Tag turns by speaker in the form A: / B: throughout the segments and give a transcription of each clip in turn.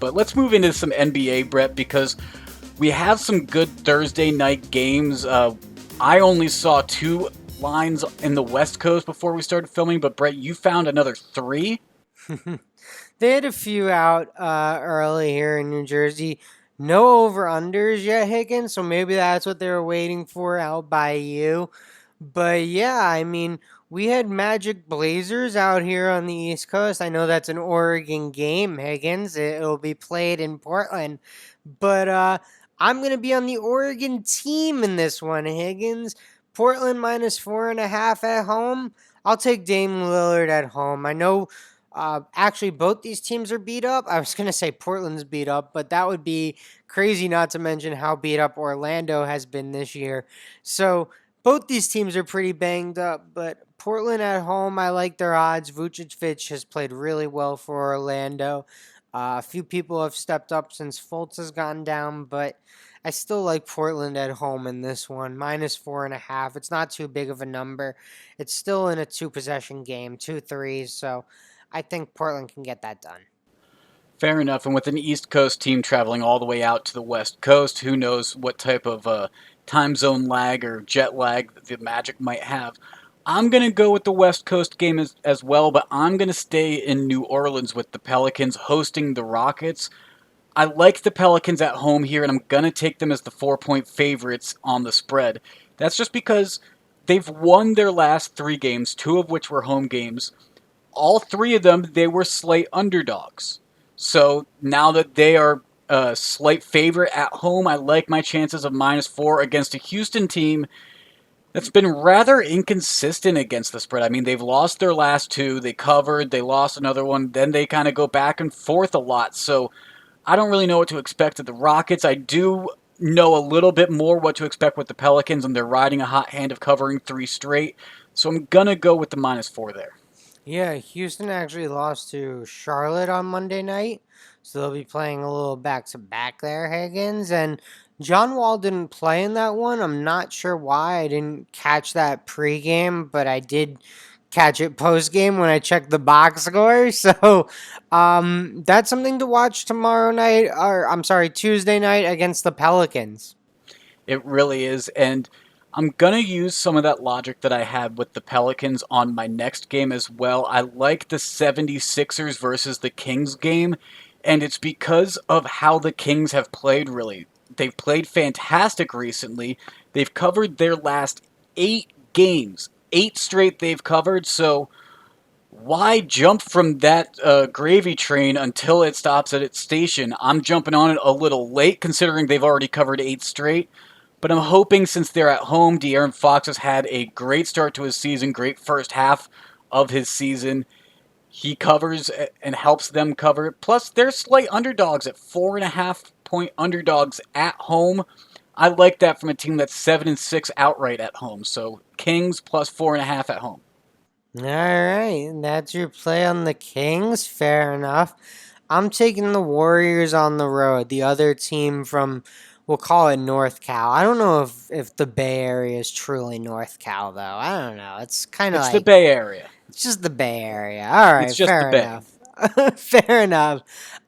A: But let's move into some NBA, Brett, because we have some good Thursday night games. I only saw 2 lines in the West Coast before we started filming, but Brett, you found another 3?
B: They had a few out early here in New Jersey. No over unders yet, Higgins. So maybe that's what they were waiting for out by you. But yeah, I mean, we had Magic Blazers out here on the East Coast. I know that's an Oregon game, Higgins. It'll be played in Portland. But I'm going to be on the Oregon team in this one, Higgins. Portland minus 4.5 at home. I'll take Dame Lillard at home. I know actually both these teams are beat up. I was going to say Portland's beat up, but that would be crazy not to mention how beat up Orlando has been this year. So both these teams are pretty banged up, but Portland at home, I like their odds. Vucevic has played really well for Orlando. A few people have stepped up since Fultz has gone down, but I still like Portland at home in this one. Minus 4.5. It's not too big of a number. It's still in a 2 possession game, 2 threes. So I think Portland can get that done.
A: Fair enough. And with an East Coast team traveling all the way out to the West Coast, who knows what type of time zone lag or jet lag the Magic might have. I'm going to go with the West Coast game as well, but I'm going to stay in New Orleans with the Pelicans hosting the Rockets. I like the Pelicans at home here, and I'm going to take them as the 4-point favorites on the spread. That's just because they've won their last 3 games, 2 of which were home games. All 3 of them, they were slight underdogs. So now that they are a slight favorite at home, I like my chances of -4 against a Houston team that's been rather inconsistent against the spread. I mean, they've lost their last 2, they covered, they lost another one, then they kind of go back and forth a lot. So I don't really know what to expect of the Rockets. I do know a little bit more what to expect with the Pelicans, and they're riding a hot hand of covering 3 straight. So I'm going to go with the -4 there.
B: Yeah, Houston actually lost to Charlotte on Monday night, so they'll be playing a little back to back there, Higgins. And John Wall didn't play in that one. I'm not sure why. I didn't catch that pregame, but I did catch it postgame when I checked the box score. So that's something to watch tomorrow night, or I'm sorry, Tuesday night against the Pelicans.
A: It really is. And I'm going to use some of that logic that I had with the Pelicans on my next game as well. I like the 76ers versus the Kings game, and it's because of how the Kings have played, really. They've played fantastic recently. They've covered their last 8 games, 8 straight they've covered, so why jump from that gravy train until it stops at its station? I'm jumping on it a little late, considering they've already covered 8 straight. But I'm hoping since they're at home, De'Aaron Fox has had a great start to his season, great first half of his season. He covers and helps them cover. Plus, they're slight underdogs at 4.5-point underdogs at home. I like that from a team that's 7-6 outright at home. So Kings plus 4.5 at home.
B: All right, that's your play on the Kings. Fair enough. I'm taking the Warriors on the road. The other team from, we'll call it North Cal. I don't know if the Bay Area is truly North Cal though. I don't know. It's kind of
A: It's the
B: like
A: Bay Area.
B: it's just the Bay Area. All
A: It's
B: right,
A: just the
B: fair
A: Bay.
B: enough. Fair enough.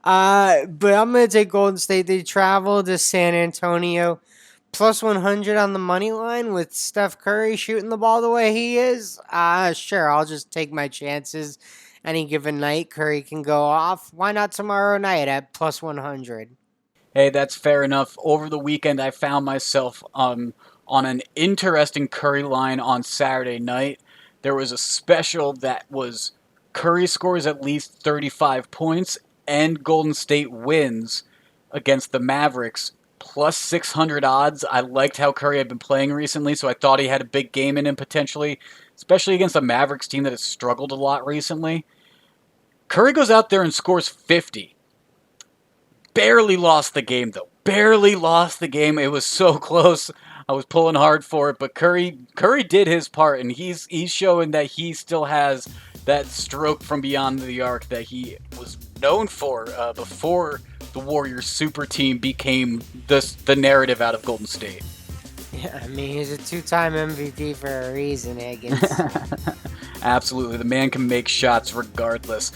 B: But I'm gonna take Golden State. They travel to San Antonio. Plus 100 on the money line with Steph Curry shooting the ball the way he is. Sure, I'll just take my chances. Any given night, Curry can go off. Why not tomorrow night at plus 100?
A: Hey, that's fair enough. Over the weekend, I found myself on an interesting Curry line on Saturday night. There was a special that was Curry scores at least 35 points and Golden State wins against the Mavericks. Plus 600 odds. I liked how Curry had been playing recently, so I thought he had a big game in him potentially, especially against a Mavericks team that has struggled a lot recently. Curry goes out there and scores 50. Barely lost the game, though. Barely lost the game. It was so close. I was pulling hard for it, but Curry did his part, and he's showing that he still has that stroke from beyond the arc that he was known for before the Warriors super team became the narrative out of Golden State.
B: Yeah, I mean, he's a 2-time MVP for a reason, Higgins.
A: Absolutely, the man can make shots regardless.